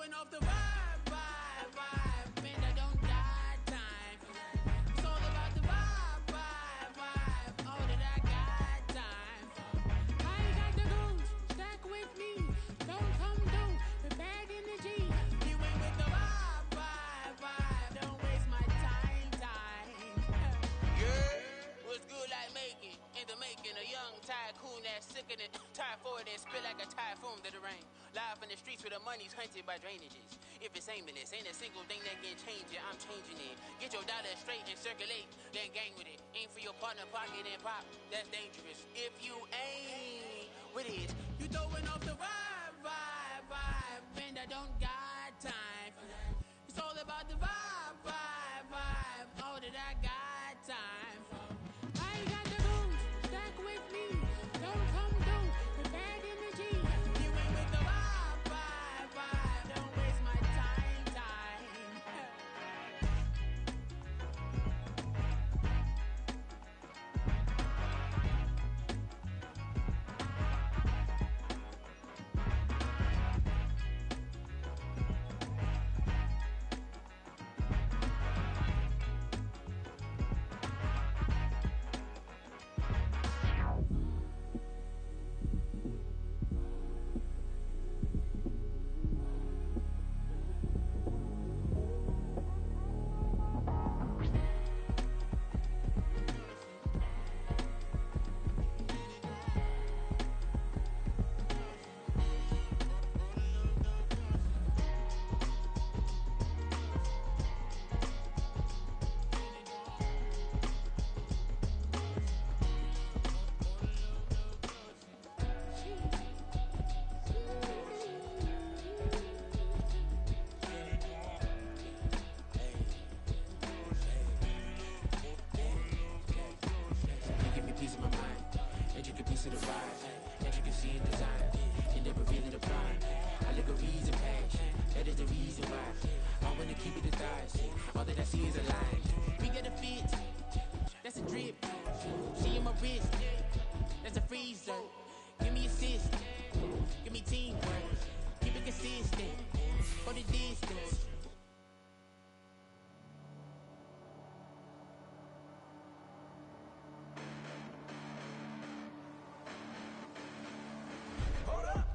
throwing off the vibe, man, I don't got time. It's all about the vibe, all that I got time. I ain't got the goose, stack with me, don't come through, the bag in the G. You ain't with the vibe, don't waste my time. Yeah, what's good like making, in the making, a young tycoon that's sicker than tired for it and spit like a typhoon to the rain. Live in the streets where the money's hunted by drainages. If it's aimless, ain't a single thing that can change it, I'm changing it. Get your dollar straight and circulate, then gang with it. Aim for your partner, pocket and pop, that's dangerous. If you ain't with it, you throwing off the vibe, and I don't got time. It's all about the vibe, all that I got time. I ain't got the goose, stack with me, don't come through, the bag in the G. You ain't with the vibe, don't waste my time.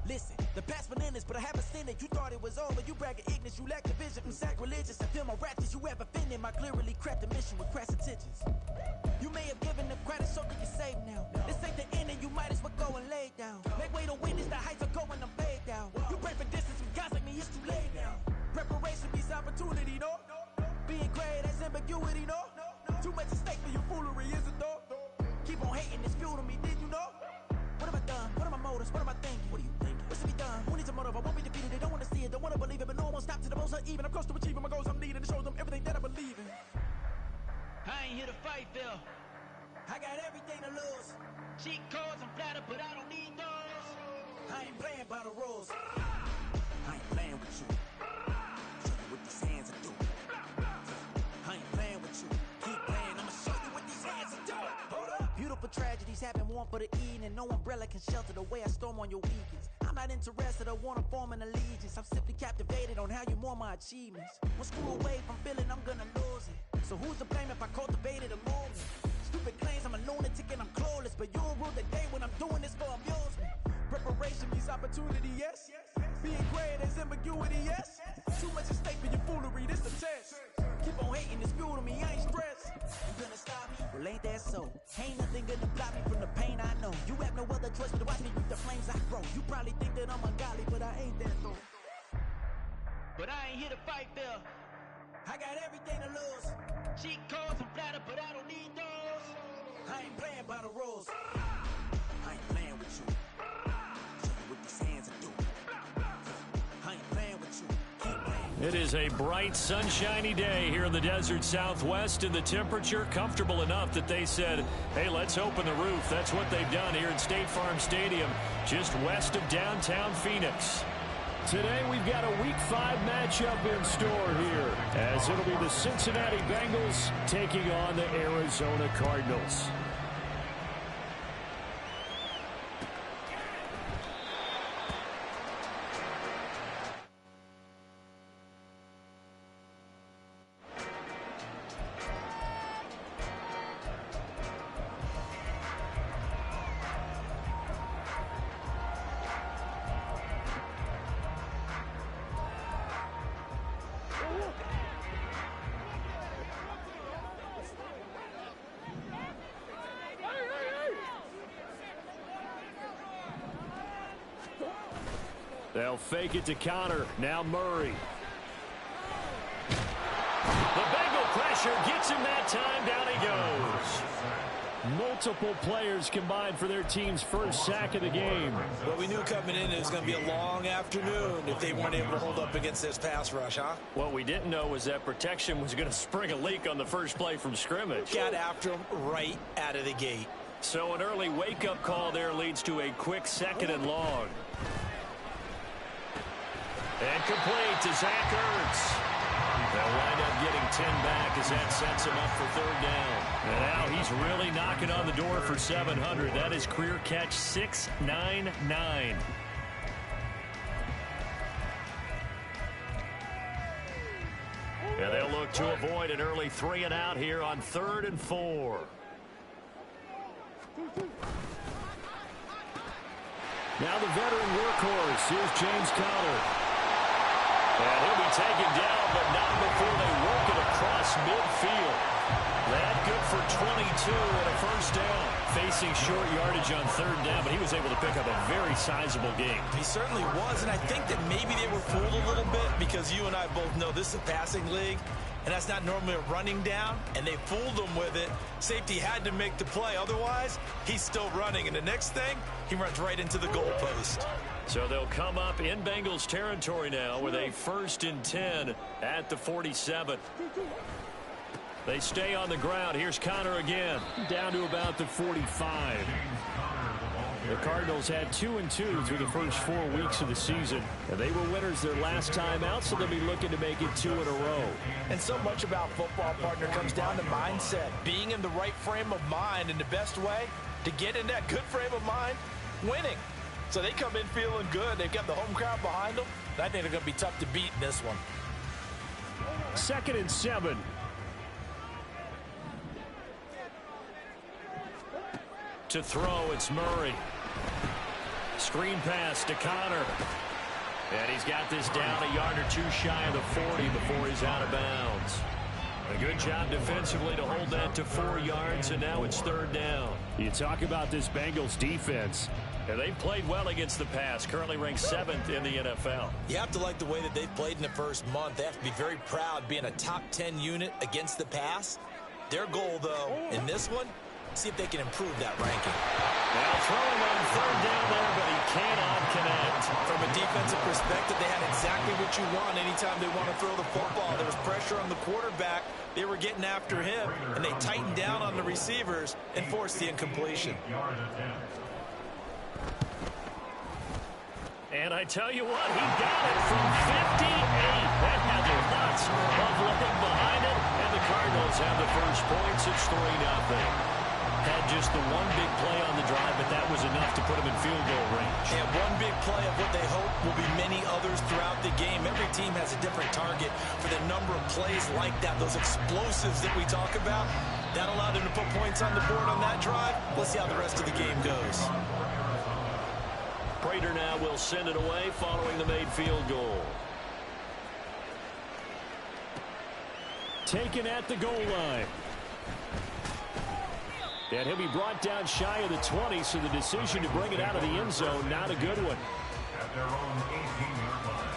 Listen, the past bananas, but I haven't seen it. You thought it was over, you bragging ignorance, you lack the vision. I'm sacrilegious, I feel my raptors, you have offended my clearly crafted mission with crass intentions. You may have given them credit, so that you're safe now. This ain't the end, and you might as well go and lay down. Make way to witness, the heights are going, I'm fade down. You pray for distance from guys like me, it's too late now. Preparation means opportunity, no? Being great, that's ambiguity, no? Too much at stake for your foolery, is it though? Keep on hating, it's fuel to me, did you know? What have I done? What are my motives? What am I thinking? What are you thinking? What's to be done? Who needs a motive? I won't be defeated. They don't want to see it, don't want to believe it, but no one won't stop to the most even. I'm close to achieving my goals. I'm needing to show them everything that I believe in. I ain't here to fight, Phil. I got everything to lose. Cheat codes, I'm flattered, but I don't need those. I ain't playing by the rules. I ain't playing with you. Show you what these hands are doing. I ain't playing with you. Keep playing, I'ma show you what these hands are doing. Hold up. Beautiful tragedies happen, one for the evening. No umbrella can shelter the way I storm on your weekends. I'm not interested, I wanna form an allegiance. I'm simply captivated on how you more my achievements. One screw away from feeling I'm gonna lose it. So who's to blame if I cultivated a movement? Stupid claims I'm a lunatic and I'm clueless, but you'll rule the day when I'm doing this for amusement. Preparation means opportunity, yes. Being great is ambiguity, yes. Too much at stake for your foolery, this the test. Keep on hating, it's fuel to me, I ain't stressed. You gonna stop me? Well, ain't that so? Ain't nothing gonna block me from the pain I know. You have no other choice but to watch me reap the flames I grow. You probably think that I'm ungodly, but I ain't that though. But I ain't here to fight, Phil. I got everything to lose. Cheat codes, I'm flattered, but I don't need those. I ain't playing by the rules. I ain't playing with you. Show you what these hands are doing. I ain't playing with you. Keep playing. It is a bright, sunshiny day here in the desert Southwest, and the temperature comfortable enough that they said, hey, let's open the roof. That's what they've done here at State Farm Stadium, just west of downtown Phoenix. Today we've got a Week 5 matchup in store here, as it'll be the Cincinnati Bengals taking on the Arizona Cardinals. They'll fake it to Connor. Now Murray. The Bengal pressure gets him that time. Down he goes. Multiple players combined for their team's first sack of the game. Well, we knew coming in it was going to be a long afternoon if they weren't able to hold up against this pass rush, huh? What we didn't know was that protection was going to spring a leak on the first play from scrimmage. Got after him right out of the gate. So an early wake-up call there leads to a quick 2nd and long. And complete to Zach Ertz. They'll wind up getting 10 back as that sets him up for 3rd down. And now he's really knocking on the door for 700. That is career catch 699. And they'll look to avoid an early 3 and out here on 3rd and 4. Now the veteran workhorse. Here's James Conner. And he'll be taken down, but not before they work it across midfield. That good for 22 and a 1st down. Facing short yardage on 3rd down, but he was able to pick up a very sizable gain. He certainly was, and I think that maybe they were fooled a little bit because you and I both know this is a passing league, and that's not normally a running down, and they fooled him with it. Safety had to make the play. Otherwise, he's still running, and the next thing, he runs right into the goalpost. So they'll come up in Bengals territory now with a 1st and 10 at the 47. They stay on the ground. Here's Connor again, down to about the 45. The Cardinals had 2-2 through the first 4 weeks of the season, and they were winners their last time out, so they'll be looking to make it 2 in a row. And so much about football, partner, comes down to mindset. Being in the right frame of mind, and the best way to get in that good frame of mind, winning. So they come in feeling good. They've got the home crowd behind them. I think they're going to be tough to beat in this one. 2nd and 7. To throw, it's Murray. Screen pass to Connor. And he's got this down a yard or 2 shy of the 40 before he's out of bounds. A good job defensively to hold that to 4 yards, and now it's 3rd down. You talk about this Bengals defense. And they've played well against the pass, currently ranked 7th in the NFL. You have to like the way that they've played in the first month. They have to be very proud being a top 10 unit against the pass. Their goal, though, in this one, see if they can improve that ranking. Now throwing on 3rd down there, but he cannot connect. From a defensive perspective, they had exactly what you want anytime they want to throw the football. There was pressure on the quarterback. They were getting after him, and they tightened down on the receivers and forced the incompletion. And I tell you what, he got it from 58. That had lots of leg behind it, and the Cardinals have the first points. It's 3-0. Had just the one big play on the drive, but that was enough to put him in field goal range. And one big play of what they hope will be many others throughout the game. Every team has a different target for the number of plays like that, those explosives that we talk about. That allowed them to put points on the board on that drive. Let's see how the rest of the game goes. Prater now will send it away following the made field goal. Taken at the goal line. And he'll be brought down shy of the 20, so the decision to bring it out of the end zone, not a good one. At their own 18-yard line.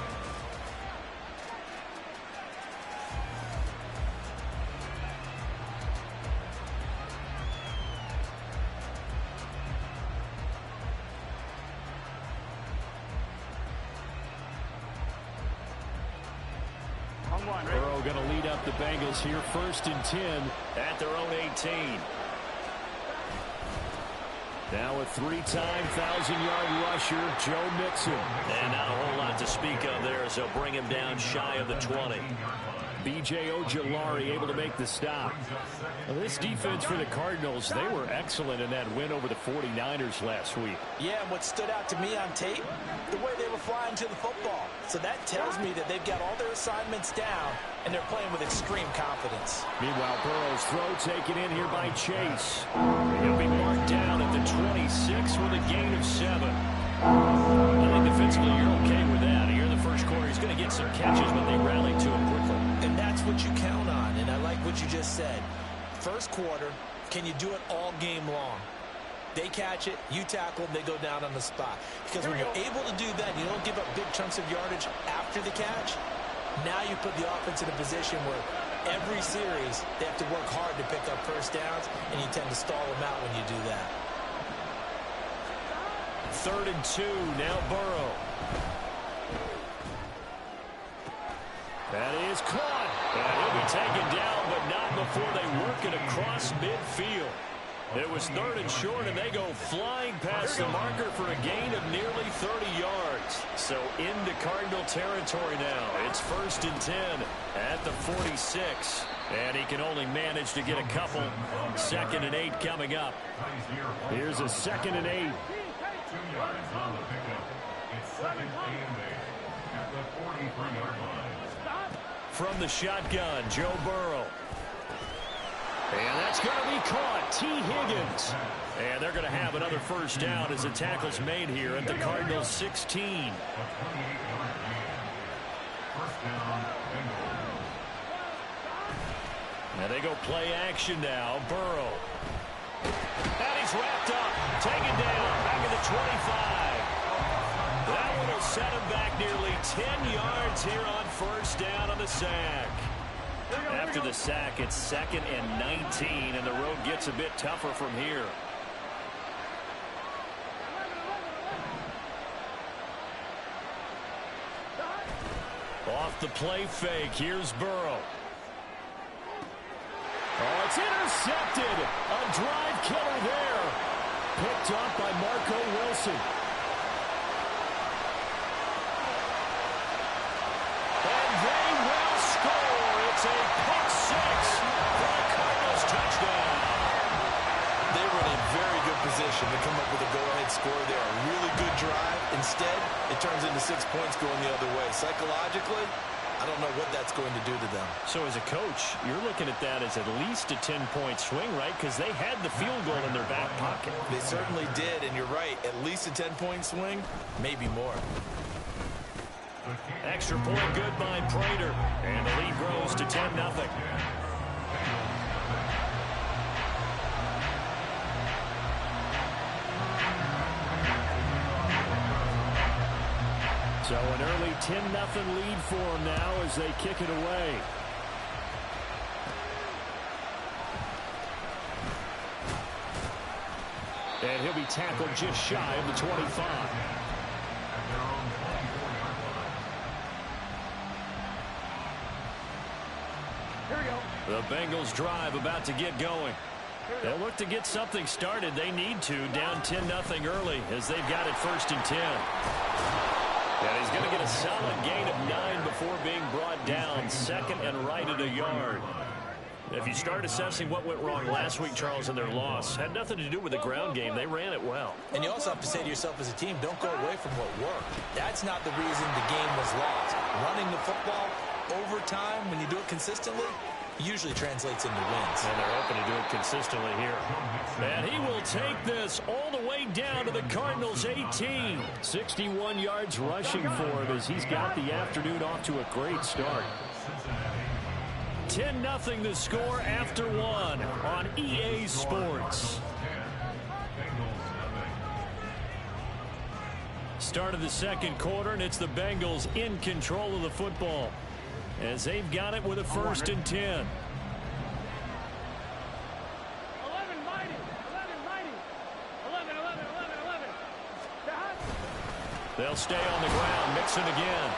Burrow going to lead up the Bengals here, 1st and 10 at their own 18. Now a 3-time 1,000-yard rusher, Joe Mixon. And not a whole lot to speak of there as they'll bring him down shy of the 20. B.J. Ojulari able to make the stop. Well, this defense for the Cardinals, they were excellent in that win over the 49ers last week. Yeah, and what stood out to me on tape, the way they were flying to the football. So that tells me that they've got all their assignments down, and they're playing with extreme confidence. Meanwhile, Burrow's throw taken in here by Chase. He'll be marked down at the 26 with a gain of 7. I think defensively you're okay with that. Here in the first quarter, he's going to get some catches, but they rallied to him quickly. And that's what you count on, and I like what you just said. First quarter, can you do it all game long? They catch it, you tackle them, they go down on the spot. Because when you're able to do that, you don't give up big chunks of yardage after the catch. Now you put the offense in a position where every series they have to work hard to pick up first downs, and you tend to stall them out when you do that. 3rd and 2, now Burrow. That is caught. And he'll be taken down, but not before they work it across midfield. It was 3rd and short, and they go flying past the marker for a gain of nearly 30 yards. So into Cardinal territory now. It's 1st and 10 at the 46. And he can only manage to get a couple. 2nd and 8 coming up. Here's a 2nd and 8. 2 yards on the pickup. It's 2nd and 8 at the 43-yard line. From the shotgun, Joe Burrow. And that's going to be caught. T. Higgins. And they're going to have another first down as the tackle's made here at the Cardinals' 16. A 28-yard gain. First down, Bengals. And they go play action now. Burrow. And he's wrapped up. Taken down. Back at the 25. That one will set him back nearly 10 yards here on first down on the sack. After the sack, it's 2nd and 19, and the road gets a bit tougher from here. Off the play fake, here's Burrow. Oh, it's intercepted. A drive killer there. Picked up by Marco Wilson. And they will score. It's a pick six for the Cardinals touchdown. They were in a very good position to come up with a go-ahead score there. A really good drive. Instead, it turns into 6 points going the other way. Psychologically, I don't know what that's going to do to them. So as a coach, you're looking at that as at least a 10-point swing, right? Because they had the field goal in their back pocket. They certainly did, and you're right. At least a 10-point swing, maybe more. Extra point good by Prater. And the lead grows to 10-0. So an early 10-0 lead for them now as they kick it away. And he'll be tackled just shy of the 25. The Bengals drive about to get going. They'll look to get something started. They need to. Down 10-0 early as they've got it 1st and 10. And he's going to get a solid gain of 9 before being brought down. 2nd and right at a yard. If you start assessing what went wrong last week, Charles, in their loss, had nothing to do with the ground game. They ran it well. And you also have to say to yourself as a team, don't go away from what worked. That's not the reason the game was lost. Running the football over time, when you do it consistently, usually translates into wins. And they're hoping to do it consistently here. And he will take this all the way down to the Cardinals' 18. 61 yards rushing for him as he's got the afternoon off to a great start. 10-0 the score after one on EA Sports. Start of the second quarter, and it's the Bengals in control of the football as they've got it with a 1st and 10. 11 mighty. 11. They'll stay on the ground, Mixon again.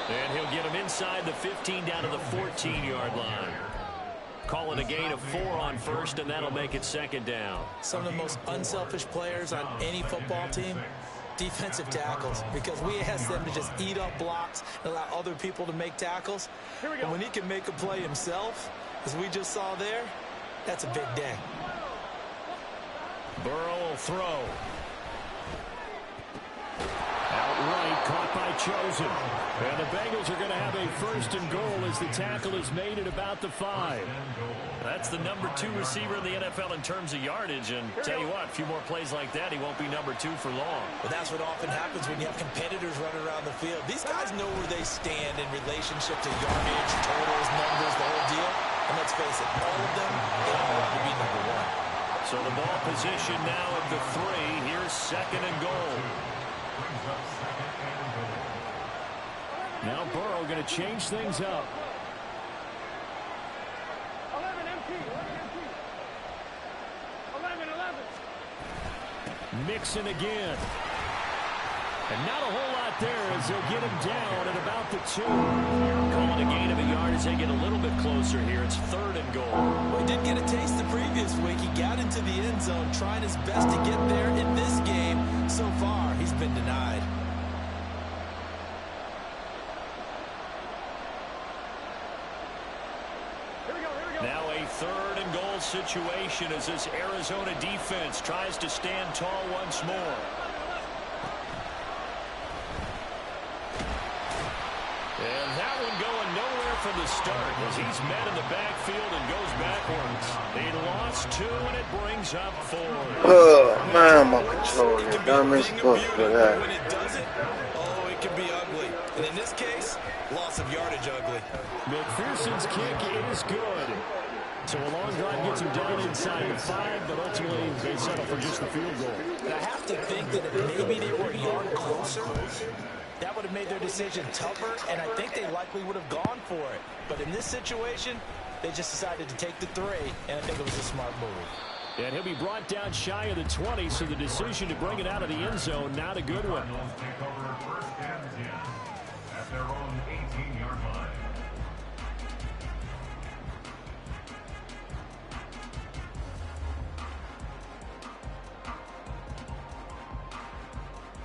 And he'll get him inside the 15 down to the 14-yard line. Calling a gain of 4 on first, and that'll make it 2nd down. Some of the most unselfish players on any football team, defensive tackles, because we ask them to just eat up blocks and allow other people to make tackles. And when he can make a play himself, as we just saw there, that's a big day. Burrow will throw. Outright caught by Chosen. And the Bengals are going to have a 1st and goal as the tackle is made at about the 5. That's the number 2 receiver in the NFL in terms of yardage. And tell you what, a few more plays like that, he won't be number 2 for long. But that's what often happens when you have competitors running around the field. These guys know where they stand in relationship to yardage, totals, numbers, the whole deal. And let's face it, all of them, they all want to be number 1. So the ball position now at the 3. Here's 2nd and goal. Now Burrow going to change things up. 11 empty. 11. Mixon again. And not a whole lot there as they'll get him down at about the 2. Calling a gain of a yard as they get a little bit closer here. It's 3rd and goal. Well, he did get a taste the previous week. He got into the end zone trying his best to get there in this game. So far, he's been denied. Now a 3rd and goal situation as this Arizona defense tries to stand tall once more. And that one going nowhere from the start as he's met in the backfield and goes backwards. They lost 2 and it brings up 4. Oh man, my controller, damn it, supposed for that. When it doesn't, oh, it can be ugly. And in this case, loss of yardage ugly. McPherson's kick is good. So a long drive gets him down inside the 5, but ultimately they settle for just the field goal. And I have to think that if maybe they were a yard closer, that would have made their decision tougher, and I think they likely would have gone for it. But in this situation, they just decided to take the 3, and I think it was a smart move. And he'll be brought down shy of the 20, so the decision to bring it out of the end zone, not a good one. Take over 1st and 10 at their own 18-yard line.